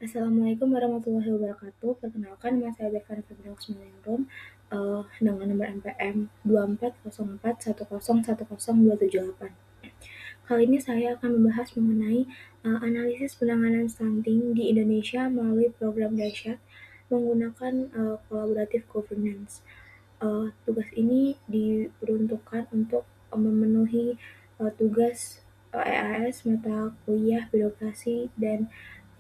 Assalamualaikum warahmatullahi wabarakatuh. Perkenalkan, nama saya Devana Febriana Kusmaningrum dengan nomor NPM 240410101028. Kali ini saya akan membahas mengenai analisis penanganan stunting di Indonesia melalui program dahsyat menggunakan collaborative governance. Tugas ini diperuntukkan untuk memenuhi tugas EAS mata kuliah birokrasi dan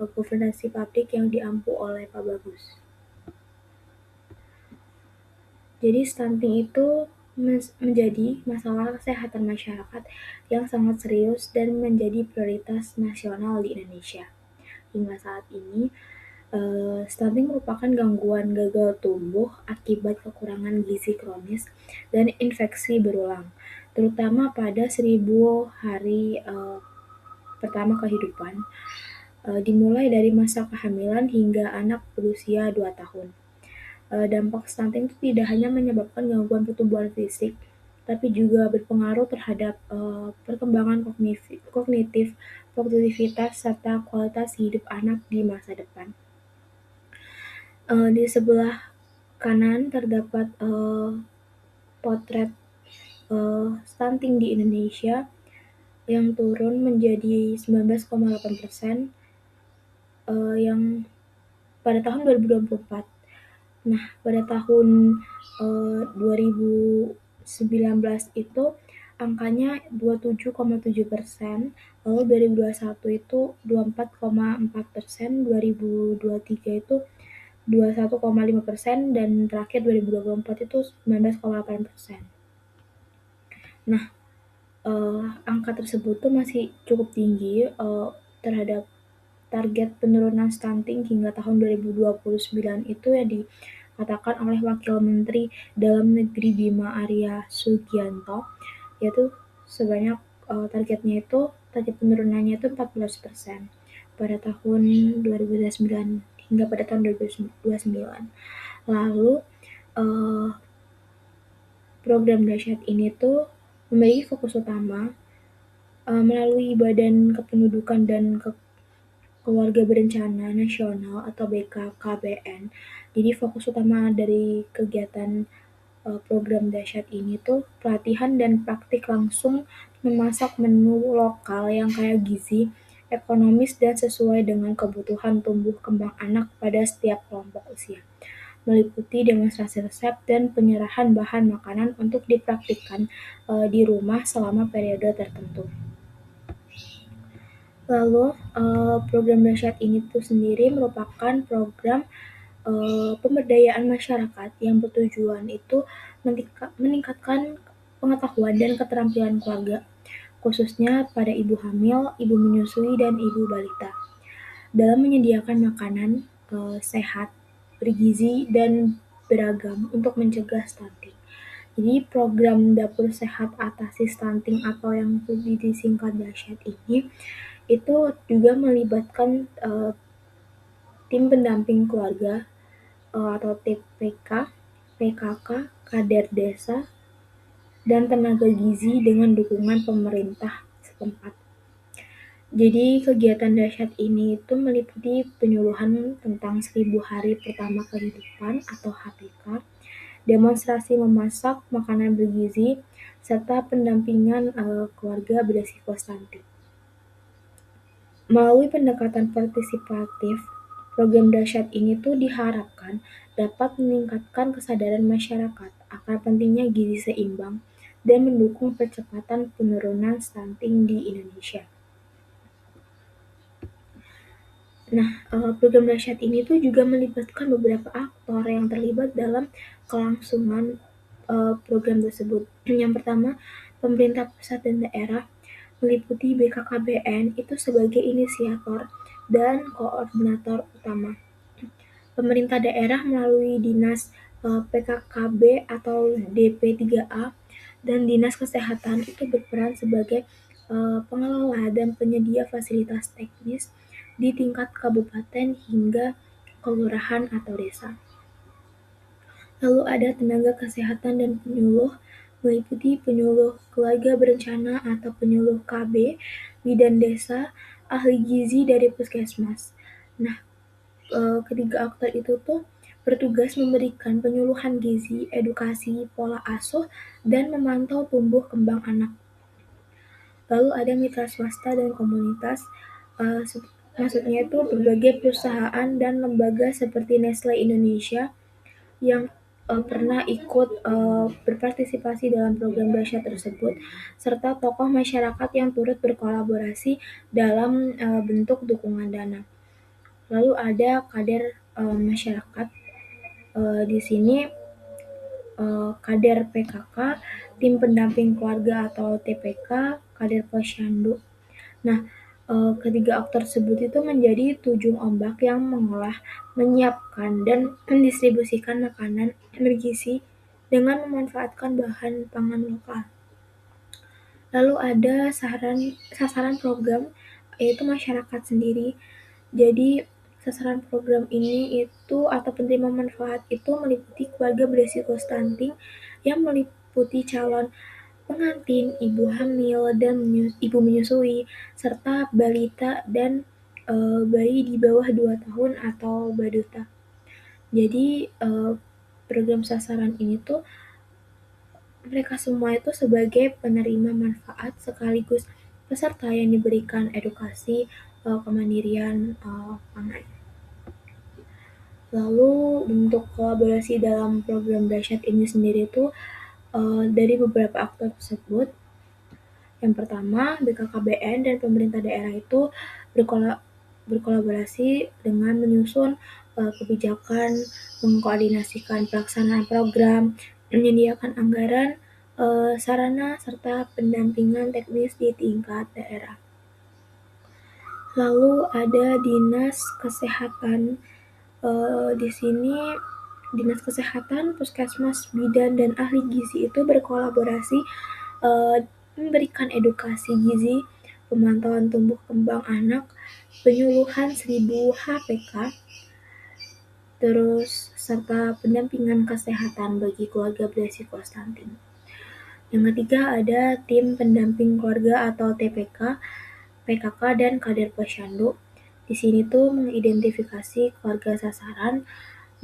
governansi publik yang diampu oleh Pak Bagus. Jadi stunting itu menjadi masalah kesehatan masyarakat yang sangat serius dan menjadi prioritas nasional di Indonesia. Hingga saat ini, stunting merupakan gangguan gagal tumbuh akibat kekurangan gizi kronis dan infeksi berulang, terutama pada 1000 hari pertama kehidupan, dimulai dari masa kehamilan hingga anak berusia 2 tahun. Dampak stunting itu tidak hanya menyebabkan gangguan pertumbuhan fisik, tapi juga berpengaruh terhadap perkembangan kognitif, produktivitas, serta kualitas hidup anak di masa depan. Di sebelah kanan terdapat potret stunting di Indonesia yang turun menjadi 19,8% yang pada tahun 2024. Nah, pada tahun 2019 itu angkanya 27,7%, lalu 2021 itu 24,4%, 2023 itu 21,5%, dan terakhir 2024 itu 19,8%. Nah, angka tersebut tuh masih cukup tinggi terhadap target penurunan stunting hingga tahun 2029 itu yang dikatakan oleh Wakil Menteri Dalam Negeri Bima Arya Sugianto, yaitu sebanyak target penurunannya itu 14% pada tahun 2029 hingga pada tahun 2029. Lalu program dahsyat ini tuh memiliki fokus utama melalui Badan Kependudukan dan Keluarga Berencana Nasional atau BKKBN. Jadi fokus utama dari kegiatan program dahsyat ini tuh pelatihan dan praktik langsung memasak menu lokal yang kaya gizi, ekonomis, dan sesuai dengan kebutuhan tumbuh kembang anak pada setiap kelompok usia. Meliputi demonstrasi resep dan penyerahan bahan makanan untuk dipraktikkan di rumah selama periode tertentu. Lalu program dahsyat ini tuh sendiri merupakan program pemberdayaan masyarakat yang bertujuan itu meningkatkan pengetahuan dan keterampilan keluarga, khususnya pada ibu hamil, ibu menyusui, dan ibu balita, dalam menyediakan makanan sehat, bergizi, dan beragam untuk mencegah stunting. Jadi program Dapur Sehat Atasi Stunting atau yang disingkat dahsyat ini itu juga melibatkan tim pendamping keluarga atau TPK, PKK, kader desa, dan tenaga gizi dengan dukungan pemerintah setempat. Jadi kegiatan dahsyat ini itu meliputi penyuluhan tentang 1000 hari pertama kehidupan atau HPK, demonstrasi memasak makanan bergizi, serta pendampingan keluarga beresiko stunting. Melalui pendekatan partisipatif, program dahsyat ini tuh diharapkan dapat meningkatkan kesadaran masyarakat akan pentingnya gizi seimbang dan mendukung percepatan penurunan stunting di Indonesia. Nah, program dahsyat ini tuh juga melibatkan beberapa aktor yang terlibat dalam kelangsungan program tersebut. Yang pertama, pemerintah pusat dan daerah meliputi BKKBN itu sebagai inisiator dan koordinator utama. Pemerintah daerah melalui Dinas PKKB atau DP3A dan Dinas Kesehatan itu berperan sebagai pengelola dan penyedia fasilitas teknis di tingkat kabupaten hingga kelurahan atau desa. Lalu ada tenaga kesehatan dan penyuluh, meliputi penyuluh keluarga berencana atau penyuluh KB, bidan desa, ahli gizi dari puskesmas. Nah, ketiga aktor itu tuh bertugas memberikan penyuluhan gizi, edukasi, pola asuh, dan memantau tumbuh kembang anak. Lalu ada mitra swasta dan komunitas, eee, maksudnya itu berbagai perusahaan dan lembaga seperti Nestle Indonesia yang pernah ikut berpartisipasi dalam program dahsyat tersebut, serta tokoh masyarakat yang turut berkolaborasi dalam bentuk dukungan dana. Lalu ada kader masyarakat, di sini kader PKK, tim pendamping keluarga atau TPK, kader posyandu. Nah, ketiga aktor tersebut itu menjadi ujung ombak yang mengolah, menyiapkan, dan mendistribusikan makanan bergizi dengan memanfaatkan bahan pangan lokal. Lalu ada sasaran program, yaitu masyarakat sendiri. Jadi, sasaran program ini itu atau penerima manfaat itu meliputi keluarga berisiko stunting yang meliputi calon pengantin, ibu hamil, dan ibu menyusui, serta balita dan bayi di bawah 2 tahun atau baduta. Jadi program sasaran ini tuh mereka semua itu sebagai penerima manfaat sekaligus peserta yang diberikan edukasi kemandirian pangan. Lalu bentuk kolaborasi dalam program dahsyat ini sendiri itu dari beberapa aktor tersebut. Yang pertama, BKKBN dan pemerintah daerah itu berkolaborasi dengan menyusun kebijakan, mengkoordinasikan pelaksanaan program, menyediakan anggaran, sarana, serta pendampingan teknis di tingkat daerah. Lalu ada dinas kesehatan. Di sini dinas kesehatan, puskesmas, bidan, dan ahli gizi itu berkolaborasi memberikan edukasi gizi, pemantauan tumbuh kembang anak, penyuluhan 1000 HPK, terus serta pendampingan kesehatan bagi keluarga berisiko stunting. Yang ketiga ada tim pendamping keluarga atau TPK, PKK, dan kader posyandu. Di sini tuh mengidentifikasi keluarga sasaran,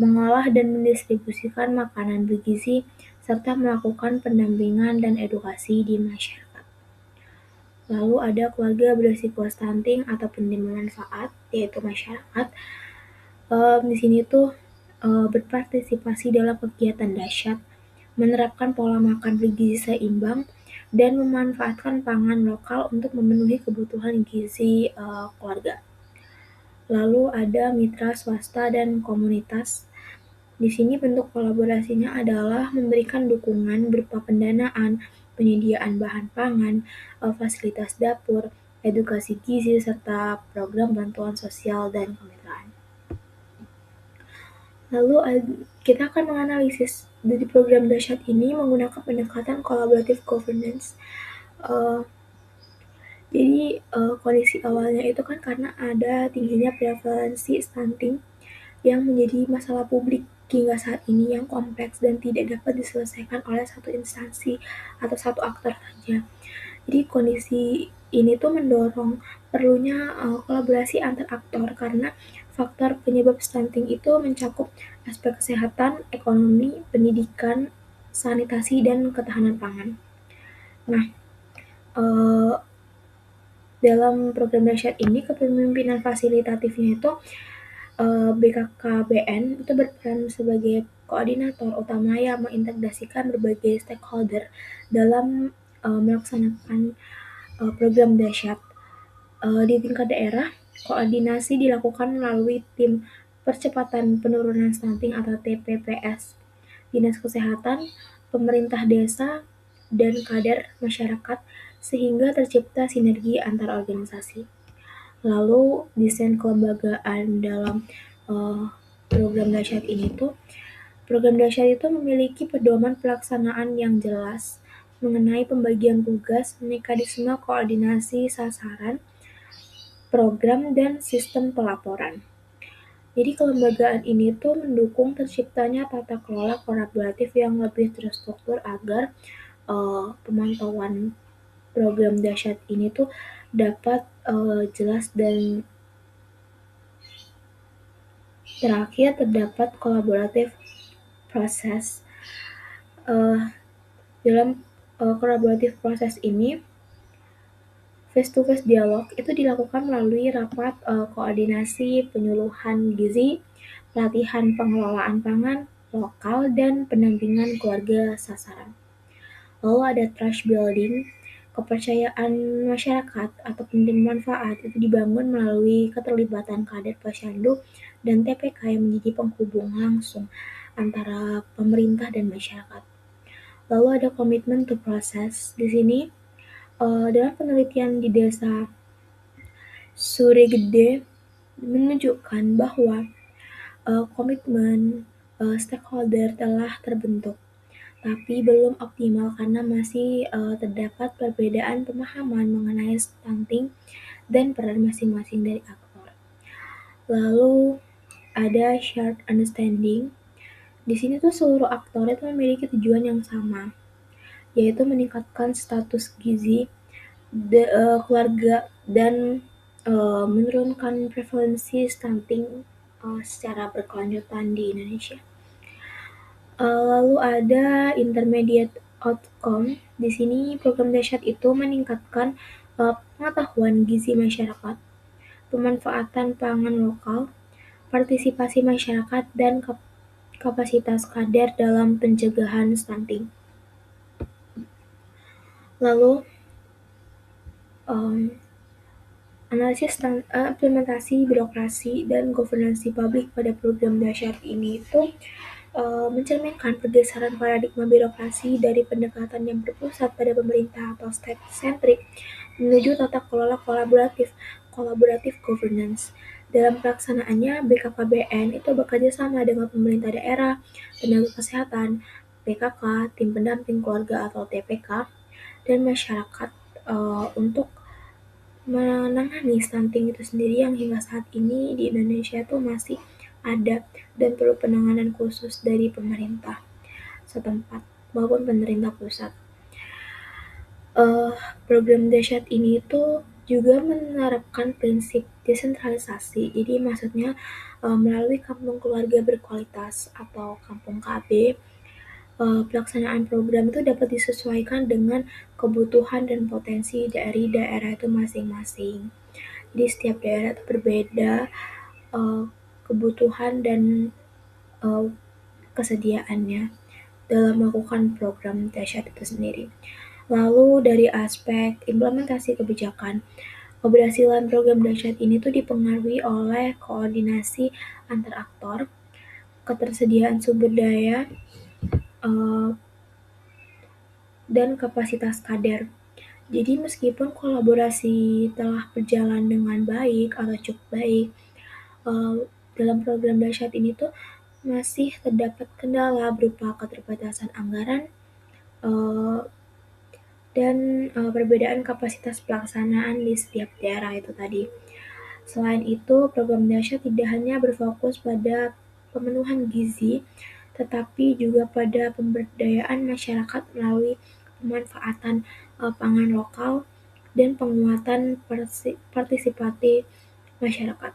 mengolah dan mendistribusikan makanan bergizi, serta melakukan pendampingan dan edukasi di masyarakat. Lalu ada keluarga berisiko stunting atau penerima manfaat, yaitu masyarakat. Di sini tuh berpartisipasi dalam kegiatan dahsyat, menerapkan pola makan bergizi seimbang, dan memanfaatkan pangan lokal untuk memenuhi kebutuhan gizi keluarga. Lalu ada mitra swasta dan komunitas. Di sini bentuk kolaborasinya adalah memberikan dukungan berupa pendanaan, penyediaan bahan pangan, fasilitas dapur, edukasi gizi, serta program bantuan sosial dan kemitraan. Lalu kita akan menganalisis dari program dahsyat ini menggunakan pendekatan collaborative governance. Jadi kondisi awalnya itu kan karena ada tingginya prevalensi stunting yang menjadi masalah publik hingga saat ini yang kompleks dan tidak dapat diselesaikan oleh satu instansi atau satu aktor saja. Jadi kondisi ini tuh mendorong perlunya kolaborasi antar aktor karena faktor penyebab stunting itu mencakup aspek kesehatan, ekonomi, pendidikan, sanitasi, dan ketahanan pangan. Nah, dalam program dahsyat ini kepemimpinan fasilitatifnya itu BKKBN itu berperan sebagai koordinator utama yang mengintegrasikan berbagai stakeholder dalam melaksanakan program dahsyat. Di tingkat daerah, koordinasi dilakukan melalui tim percepatan penurunan stunting atau TPPS, dinas kesehatan, pemerintah desa, dan kader masyarakat sehingga tercipta sinergi antar organisasi. Lalu desain kelembagaan dalam program dahsyat ini tuh program dahsyat itu memiliki pedoman pelaksanaan yang jelas mengenai pembagian tugas, mekanisme koordinasi sasaran, program, dan sistem pelaporan. Jadi kelembagaan ini tuh mendukung terciptanya tata kelola kolaboratif yang lebih terstruktur agar pemantauan program dahsyat ini tuh dapat jelas dan Terakhir, terdapat kolaboratif proses. Dalam kolaboratif proses ini, face-to-face dialog itu dilakukan melalui rapat koordinasi penyuluhan gizi, pelatihan pengelolaan pangan lokal, dan pendampingan keluarga sasaran. Lalu ada trust building, kepercayaan masyarakat atau penerima manfaat itu dibangun melalui keterlibatan kader posyandu dan TPK yang menjadi penghubung langsung antara pemerintah dan masyarakat. Lalu ada komitmen to proses. Di sini dalam penelitian di desa Suregede menunjukkan bahwa komitmen stakeholder telah terbentuk, tapi belum optimal karena masih terdapat perbedaan pemahaman mengenai stunting dan peran masing-masing dari aktor. Lalu ada shared understanding. Di sini tuh seluruh aktor itu memiliki tujuan yang sama, yaitu meningkatkan status gizi keluarga dan menurunkan prevalensi stunting secara berkelanjutan di Indonesia. Lalu ada intermediate outcome. Di sini program dahsyat itu meningkatkan pengetahuan gizi masyarakat, pemanfaatan pangan lokal, partisipasi masyarakat, dan kapasitas kader dalam pencegahan stunting. Lalu analisis implementasi birokrasi dan governansi publik pada program dahsyat ini itu mencerminkan pergeseran paradigma birokrasi dari pendekatan yang berpusat pada pemerintah atau state-centric menuju tata kelola kolaboratif governance. Dalam pelaksanaannya, BKKBN itu bekerja sama dengan pemerintah daerah, tenaga kesehatan, PKK, tim pendamping keluarga atau TPK, dan masyarakat untuk menangani stunting itu sendiri yang hingga saat ini di Indonesia tuh masih ada dan perlu penanganan khusus dari pemerintah setempat maupun pemerintah pusat. Program dahsyat ini tuh juga menerapkan prinsip desentralisasi. Jadi maksudnya melalui kampung keluarga berkualitas atau kampung KB, pelaksanaan program itu dapat disesuaikan dengan kebutuhan dan potensi dari daerah itu masing-masing. Jadi setiap daerah itu berbeda kebutuhan dan kesediaannya dalam melakukan program dahsyat itu sendiri. Lalu dari aspek implementasi kebijakan, keberhasilan program dahsyat ini tuh dipengaruhi oleh koordinasi antar aktor, ketersediaan sumber daya, dan kapasitas kader. Jadi meskipun kolaborasi telah berjalan dengan baik atau cukup baik, dalam program dahsyat ini tuh masih terdapat kendala berupa keterbatasan anggaran dan perbedaan kapasitas pelaksanaan di setiap daerah itu tadi. Selain itu, program dahsyat tidak hanya berfokus pada pemenuhan gizi, tetapi juga pada pemberdayaan masyarakat melalui pemanfaatan pangan lokal dan penguatan partisipasi masyarakat.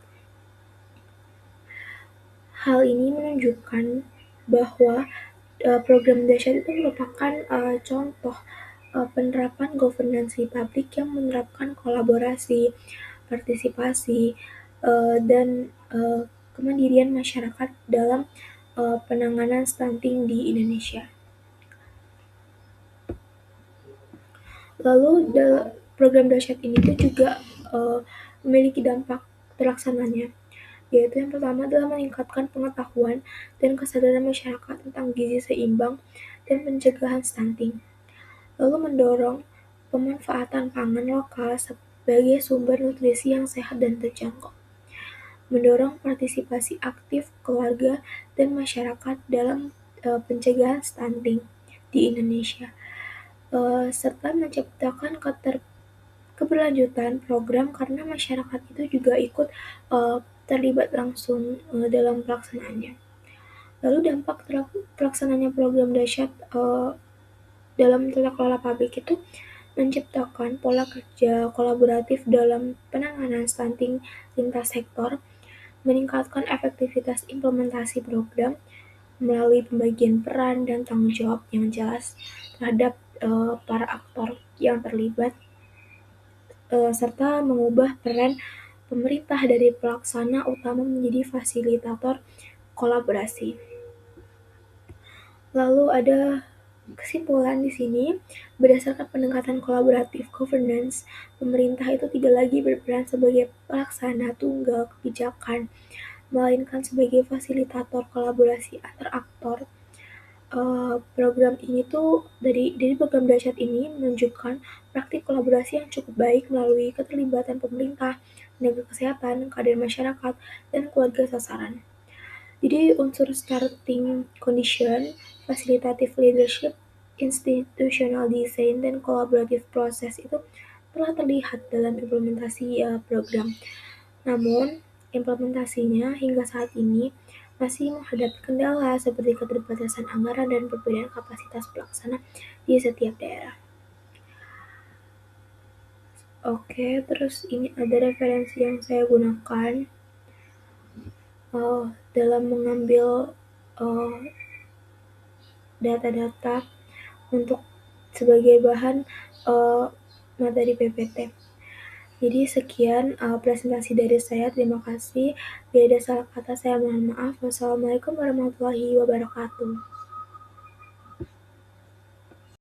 Hal ini menunjukkan bahwa program dahsyat itu merupakan contoh penerapan governansi publik yang menerapkan kolaborasi, partisipasi, dan kemandirian masyarakat dalam penanganan stunting di Indonesia. Lalu program dahsyat ini tuh juga memiliki dampak terlaksananya, yaitu yang pertama adalah meningkatkan pengetahuan dan kesadaran masyarakat tentang gizi seimbang dan pencegahan stunting. Lalu mendorong pemanfaatan pangan lokal sebagai sumber nutrisi yang sehat dan terjangkau. Mendorong partisipasi aktif keluarga dan masyarakat dalam pencegahan stunting di Indonesia. Serta menciptakan keberlanjutan program karena masyarakat itu juga ikut terlibat langsung dalam pelaksanaannya. Lalu dampak pelaksananya program dahsyat dalam tata kelola publik itu menciptakan pola kerja kolaboratif dalam penanganan stunting lintas sektor, meningkatkan efektivitas implementasi program melalui pembagian peran dan tanggung jawab yang jelas terhadap para aktor yang terlibat, serta mengubah peran pemerintah dari pelaksana utama menjadi fasilitator kolaborasi. Lalu ada kesimpulan di sini, berdasarkan pendekatan kolaboratif governance, pemerintah itu tidak lagi berperan sebagai pelaksana tunggal kebijakan, melainkan sebagai fasilitator kolaborasi antar aktor. Program ini tuh dari program dahsyat ini menunjukkan praktik kolaborasi yang cukup baik melalui keterlibatan pemerintah, tenaga kesehatan, kader masyarakat, dan keluarga sasaran. Jadi unsur starting condition, facilitative leadership, institutional design, dan collaborative process itu telah terlihat dalam implementasi program. Namun, implementasinya hingga saat ini masih menghadapi kendala seperti keterbatasan anggaran dan perbedaan kapasitas pelaksana di setiap daerah. Oke, terus ini ada referensi yang saya gunakan dalam mengambil uh, data-data untuk sebagai bahan materi PPT. Jadi sekian presentasi dari saya. Terima kasih. Bila ada salah kata saya mohon maaf. Wassalamualaikum warahmatullahi wabarakatuh.